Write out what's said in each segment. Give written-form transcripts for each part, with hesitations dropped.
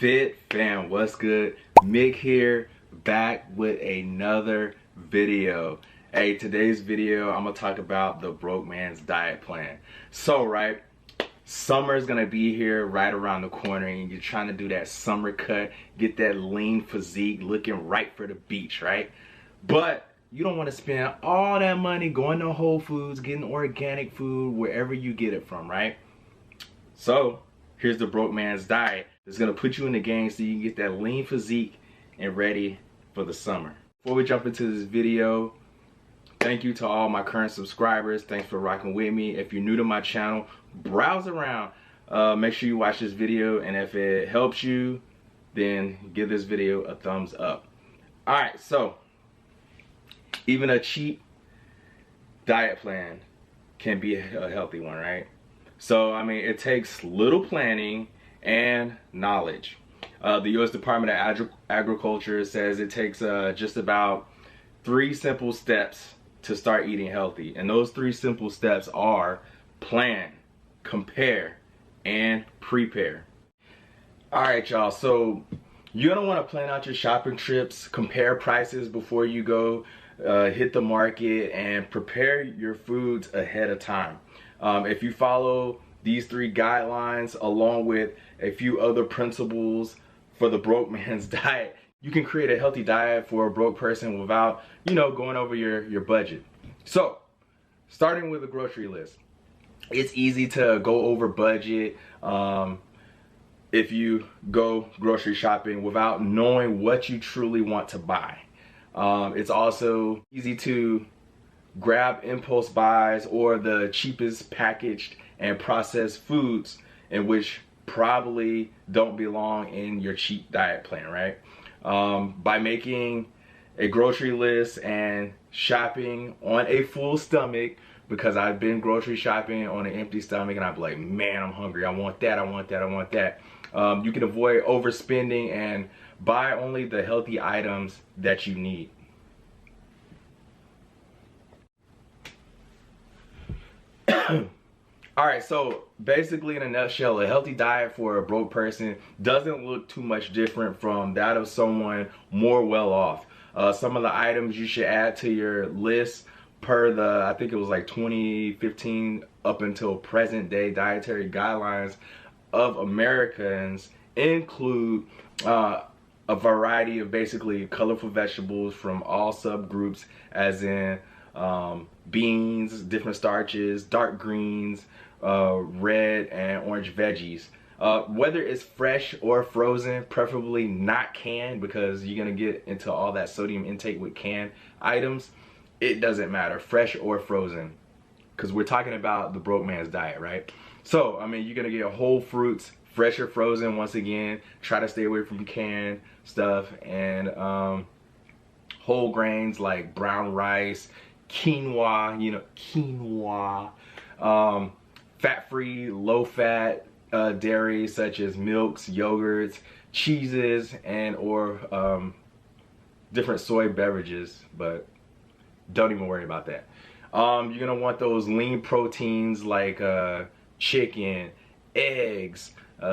mikfitfam, what's good? Mick here, back with another video. Hey, today's video I'm gonna talk about the broke man's diet plan. So right, summer's gonna be here right around the corner and you're trying to do that summer cut, get that lean physique looking right for the beach, right? But you don't want to spend all that money going to Whole Foods, getting organic food wherever you get it from, right? So here's the broke man's diet. It's gonna put you in the game so you can get that lean physique and ready for the summer. Before we jump into this video, thank you to all my current subscribers. Thanks for rocking with me. If you're new to my channel, browse around. Make sure you watch this video, and if it helps you, then give this video a thumbs up. Alright, so even a cheap diet plan can be a healthy one, right? So, I mean, it takes little planning and knowledge. The U.S. Department of Agriculture says it takes just about 3 simple steps to start eating healthy. And those 3 simple steps are plan, compare, and prepare. Alright, y'all, so you're gonna want to plan out your shopping trips, compare prices before you go hit the market, and prepare your foods ahead of time. If you follow these 3 guidelines along with a few other principles for the broke man's diet, you can create a healthy diet for a broke person without, you know, going over your budget. So, starting with a grocery list. It's easy to go over budget if you go grocery shopping without knowing what you truly want to buy. It's also easy to grab impulse buys or the cheapest packaged and processed foods, in which probably don't belong in your cheap diet plan, right? By making a grocery list and shopping on a full stomach, because I've been grocery shopping on an empty stomach and I'm like, man, I'm hungry, I want that, I want that, I want that. You can avoid overspending and buy only the healthy items that you need. Alright, so basically in a nutshell, a healthy diet for a broke person doesn't look too much different from that of someone more well off. Some of the items you should add to your list per the, I think it was like 2015 up until present day dietary guidelines of Americans include a variety of basically colorful vegetables from all subgroups, as in beans, different starches, dark greens, red and orange veggies. Whether it's fresh or frozen, preferably not canned, because you're gonna get into all that sodium intake with canned items. It doesn't matter, fresh or frozen, because we're talking about the broke man's diet, right? So, I mean, you're gonna get whole fruits, fresh or frozen. Once again, try to stay away from canned stuff, and whole grains like brown rice, quinoa, you know, quinoa, fat-free, low-fat dairy such as milks, yogurts, cheeses, and or different soy beverages, but don't even worry about that. You're gonna want those lean proteins like chicken, eggs,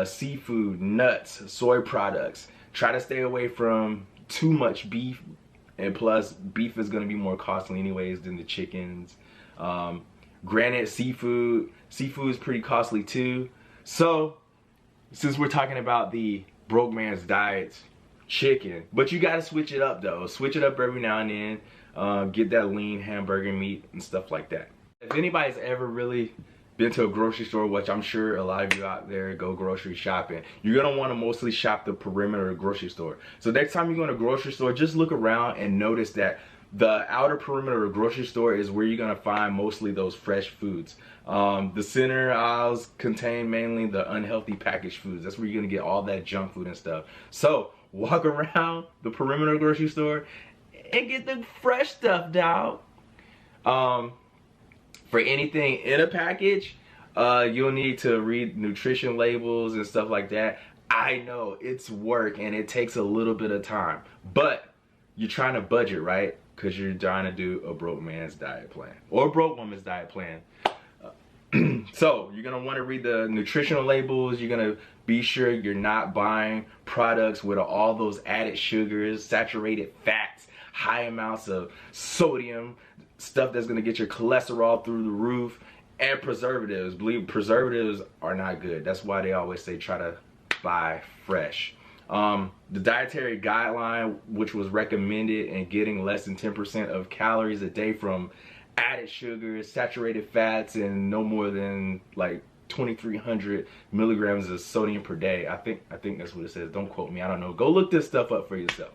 seafood, nuts, soy products. Try to stay away from too much beef, and plus beef is gonna be more costly anyways than the chickens. Granted, seafood is pretty costly too. So since we're talking about the broke man's diet, chicken, but you gotta switch it up though. Switch it up every now and then. Get that lean hamburger meat and stuff like that. If anybody's ever really been to a grocery store, which I'm sure a lot of you out there go grocery shopping, you're gonna want to mostly shop the perimeter of the grocery store. So next time you go to a grocery store, just look around and notice that the outer perimeter of the grocery store is where you're gonna find mostly those fresh foods. The center aisles contain mainly the unhealthy packaged foods. That's where you're gonna get all that junk food and stuff. So walk around the perimeter of the grocery store and get the fresh stuff, dog. For anything in a package, you'll need to read nutrition labels and stuff like that. I know it's work and it takes a little bit of time, but you're trying to budget, right? Because you're trying to do a broke man's diet plan or a broke woman's diet plan. So you're gonna want to read the nutritional labels. You're gonna be sure you're not buying products with all those added sugars, saturated fats, high amounts of sodium, stuff that's gonna get your cholesterol through the roof, and preservatives. Believe preservatives are not good. That's why they always say try to buy fresh. The dietary guideline, which was recommended in getting less than 10% of calories a day from added sugars, saturated fats, and no more than like 2,300 milligrams of sodium per day. I think that's what it says. Don't quote me. I don't know. Go look this stuff up for yourself.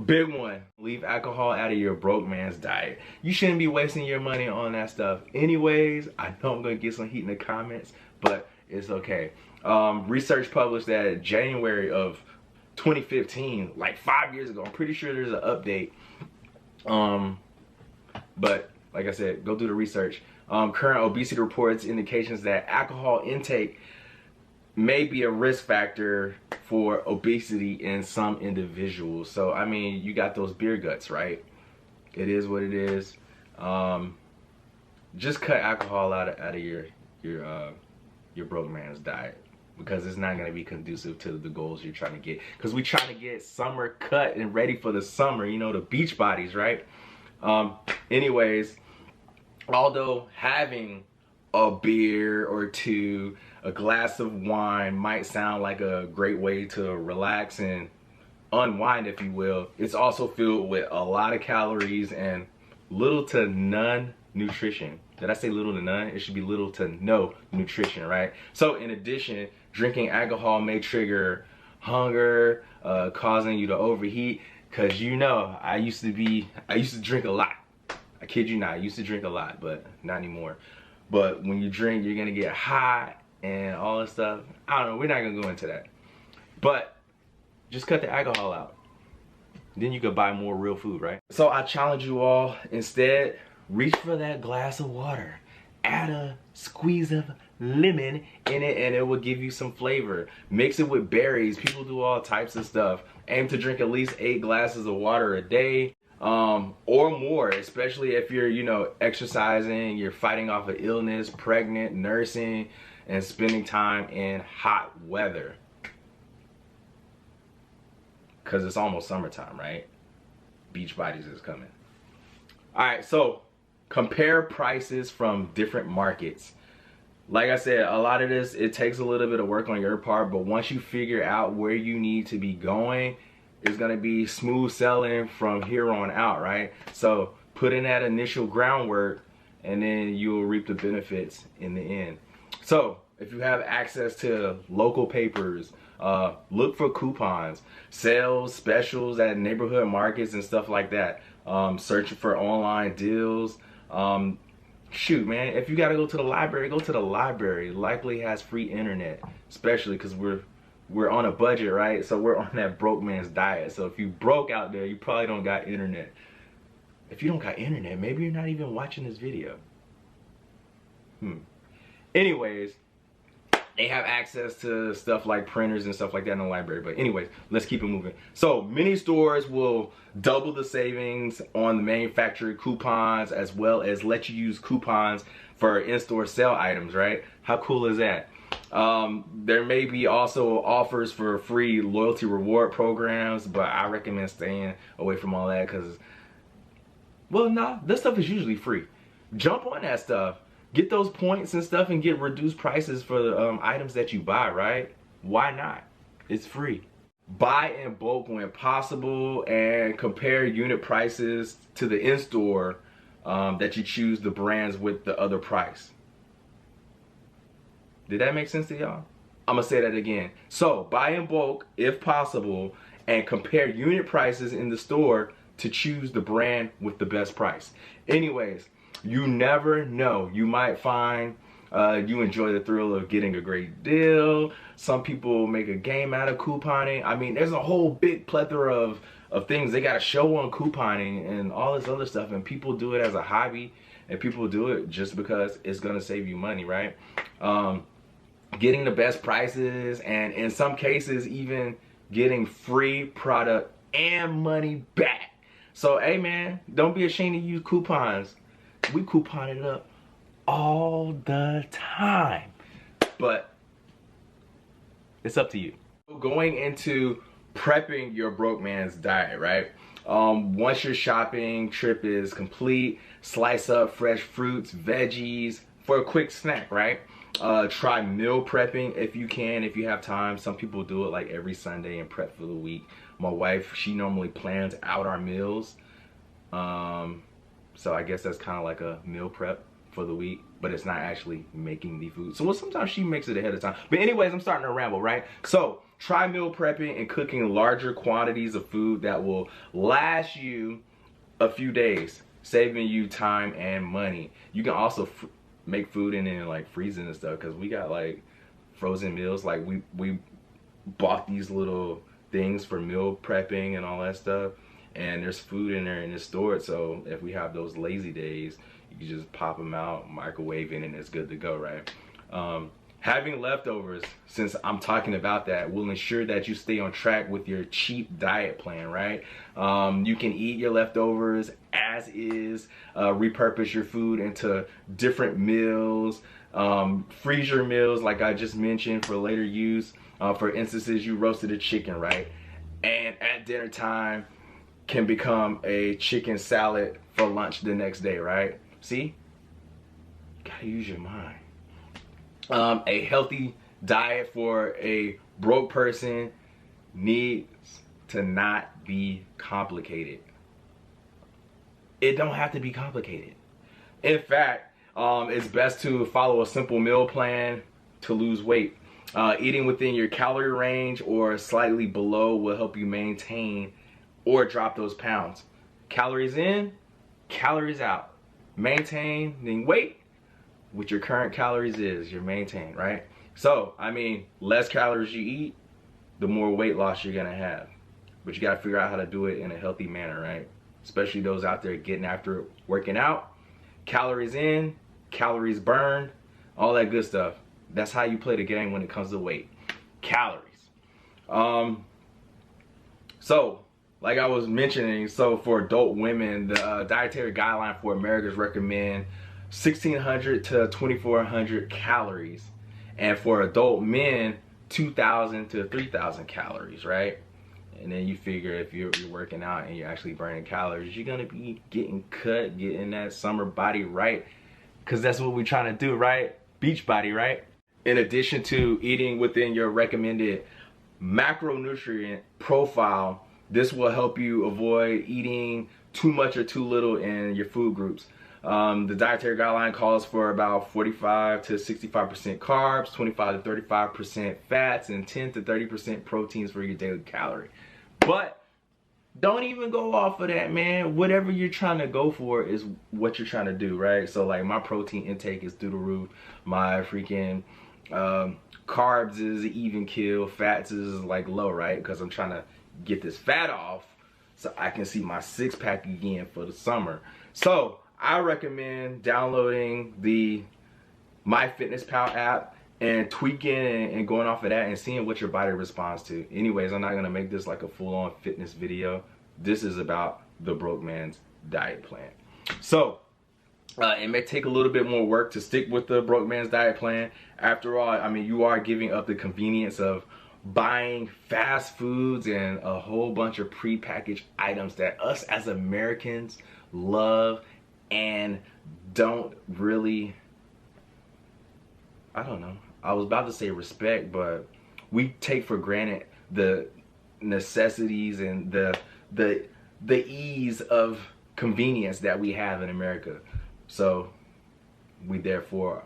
Big one, leave alcohol out of your broke man's diet. You shouldn't be wasting your money on that stuff anyways. I know I'm gonna get some heat in the comments, but it's okay. Research published that January of 2015, like 5 years ago. I'm pretty sure there's an update. But like I said, go do the research. Current obesity reports indications that alcohol intake may be a risk factor for obesity in some individuals. So I mean, you got those beer guts, right? It is what it is. Just cut alcohol out of your broke man's diet, because it's not going to be conducive to the goals you're trying to get. Because we trying to get summer cut and ready for the summer, you know, the beach bodies, right? Anyways, although having a beer or two, a glass of wine might sound like a great way to relax and unwind, if you will, it's also filled with a lot of calories and little to none nutrition. Did I say little to none? It should be little to no nutrition, right? So in addition, drinking alcohol may trigger hunger, causing you to overheat. Cause you know, I used to drink a lot. I kid you not, I used to drink a lot, but not anymore. But when you drink, you're gonna get hot and all this stuff. I don't know, we're not gonna go into that. But just cut the alcohol out. Then you could buy more real food, right? So I challenge you all, instead, reach for that glass of water. Add a squeeze of lemon in it and it will give you some flavor. Mix it with berries. People do all types of stuff. Aim to drink at least 8 glasses of water a day. Or more, especially if you're, you know, exercising, you're fighting off an illness, pregnant, nursing, and spending time in hot weather. Because it's almost summertime, right? Beach bodies is coming. All right, so compare prices from different markets. Like I said, a lot of this, it takes a little bit of work on your part, but once you figure out where you need to be going, it's gonna be smooth sailing from here on out, right? So put in that initial groundwork and then you'll reap the benefits in the end. So if you have access to local papers, look for coupons, sales, specials at neighborhood markets and stuff like that. Search for online deals. Shoot, man, if you gotta go to the library, go to the library. Likely has free internet, especially because we're on a budget, right? So we're on that broke man's diet. So if you broke out there, you probably don't got internet. If you don't got internet, maybe you're not even watching this video. Anyways, they have access to stuff like printers and stuff like that in the library. But anyways, let's keep it moving. So many stores will double the savings on the manufacturer coupons, as well as let you use coupons for in-store sale items, right? How cool is that? There may be also offers for free loyalty reward programs, but I recommend staying away from all that because, well, nah, this stuff is usually free. Jump on that stuff. Get those points and stuff and get reduced prices for the items that you buy, right? Why not? It's free. Buy in bulk when possible and compare unit prices to the in-store that you choose the brands with the other price. Did that make sense to y'all? I'm gonna say that again. So buy in bulk if possible and compare unit prices in the store to choose the brand with the best price. Anyways, you never know. You might find you enjoy the thrill of getting a great deal. Some people make a game out of couponing. I mean, there's a whole big plethora of things they got to show on couponing and all this other stuff. And people do it as a hobby, and people do it just because it's going to save you money, right? Getting the best prices, and in some cases, even getting free product and money back. So, hey, man, don't be ashamed to use coupons. We coupon it up all the time. But It's up to you. Going into prepping your broke man's diet, right? Once your shopping trip is complete, slice up fresh fruits, veggies for a quick snack, right? Try meal prepping if you can, if you have time. Some people do it like every Sunday and prep for the week. My wife, she normally plans out our meals. So I guess that's kind of like a meal prep for the week, but it's not actually making the food. So sometimes she makes it ahead of time. But anyways, I'm starting to ramble, right? So try meal prepping and cooking larger quantities of food that will last you a few days, saving you time and money. You can also make food and then like freezing and stuff, because we got like frozen meals. Like we bought these little things for meal prepping and all that stuff, and there's food in there and it's stored. So if we have those lazy days, you can just pop them out, microwave it, and it's good to go, right? Having leftovers, since I'm talking about that, will ensure that you stay on track with your cheap diet plan, right? You can eat your leftovers as is, repurpose your food into different meals, freeze your meals like I just mentioned for later use. For instances, you roasted a chicken, right? And at dinner time can become a chicken salad for lunch the next day, right? See? You gotta use your mind. A healthy diet for a broke person needs to not be complicated. It don't have to be complicated. In fact, it's best to follow a simple meal plan to lose weight. Eating within your calorie range or slightly below will help you maintain or drop those pounds. Calories in, calories out. Maintaining weight with your current calories is your maintain, right? So, I mean, less calories you eat, the more weight loss you're gonna have. But you gotta figure out how to do it in a healthy manner, right? Especially those out there getting after it, working out. Calories in, calories burned, all that good stuff. That's how you play the game when it comes to weight. Calories. So, like I was mentioning, so for adult women, the dietary guideline for Americans recommend 1,600 to 2,400 calories. And for adult men, 2,000 to 3,000 calories, right? And then you figure if you're working out and you're actually burning calories, you're gonna be getting cut, getting that summer body right. Because that's what we're trying to do, right? Beach body, right? In addition to eating within your recommended macronutrient profile, this will help you avoid eating too much or too little in your food groups. The dietary guideline calls for about 45 to 65% carbs, 25 to 35% fats, and 10 to 30% proteins for your daily calorie. But don't even go off of that, man. Whatever you're trying to go for is what you're trying to do, right? So like my protein intake is through the roof. My freaking carbs is even kill. Fats is like low, right? Because I'm trying to get this fat off so I can see my six pack again for the summer. So I recommend downloading the MyFitnessPal app and tweaking and going off of that and seeing what your body responds to. Anyways, I'm not gonna make this like a full-on fitness video. This is about the broke man's diet plan. So it may take a little bit more work to stick with the broke man's diet plan. After all, I mean, you are giving up the convenience of buying fast foods and a whole bunch of prepackaged items that us as Americans love and don't really, I don't know, I was about to say respect, but we take for granted the necessities and the ease of convenience that we have in America. So we therefore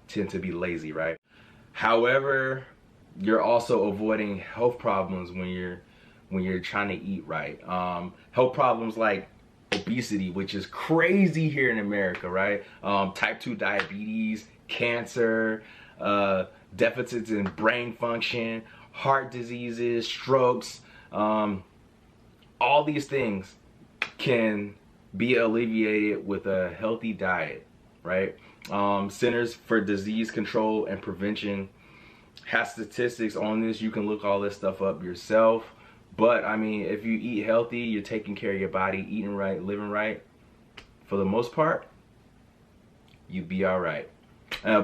tend to be lazy, right? However, you're also avoiding health problems when you're trying to eat right. Health problems like obesity, which is crazy here in America, right? Type 2 diabetes, cancer, deficits in brain function, heart diseases, strokes, all these things can be alleviated with a healthy diet, right? Centers for Disease Control and Prevention has statistics on this. You can look all this stuff up yourself. But I mean, if you eat healthy, you're taking care of your body, eating right, living right, for the most part, you'd be all right.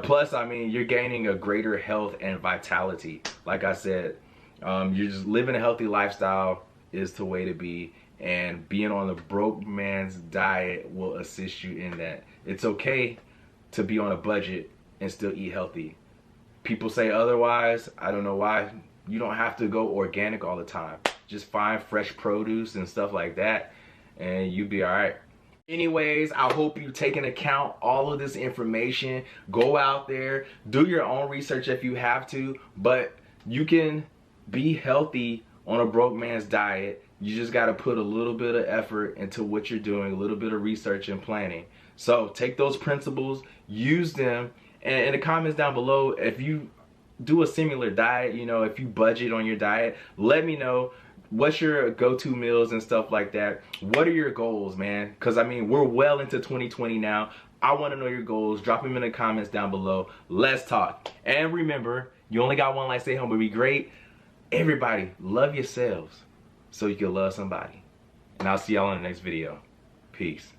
Plus, I mean, you're gaining a greater health and vitality like I said, you're just living a healthy lifestyle is the way to be, and being on the broke man's diet will assist you in that. It's okay to be on a budget and still eat healthy. People say otherwise. I don't know why. You don't have to go organic all the time. Just find fresh produce and stuff like that, and you'll be all right. Anyways, I hope you take into account all of this information. Go out there, do your own research if you have to, but you can be healthy on a broke man's diet. You just got to put a little bit of effort into what you're doing, a little bit of research and planning. So take those principles, use them, and in the comments down below, if you do a similar diet, you know, if you budget on your diet, let me know. What's your go-to meals and stuff like that? What are your goals, man? Because I mean, we're well into 2020 now. I want to know your goals. Drop them in the comments down below. Let's talk. And remember, you only got one life. Stay home, but be great. Everybody, love yourselves so you can love somebody. And I'll see y'all in the next video. Peace.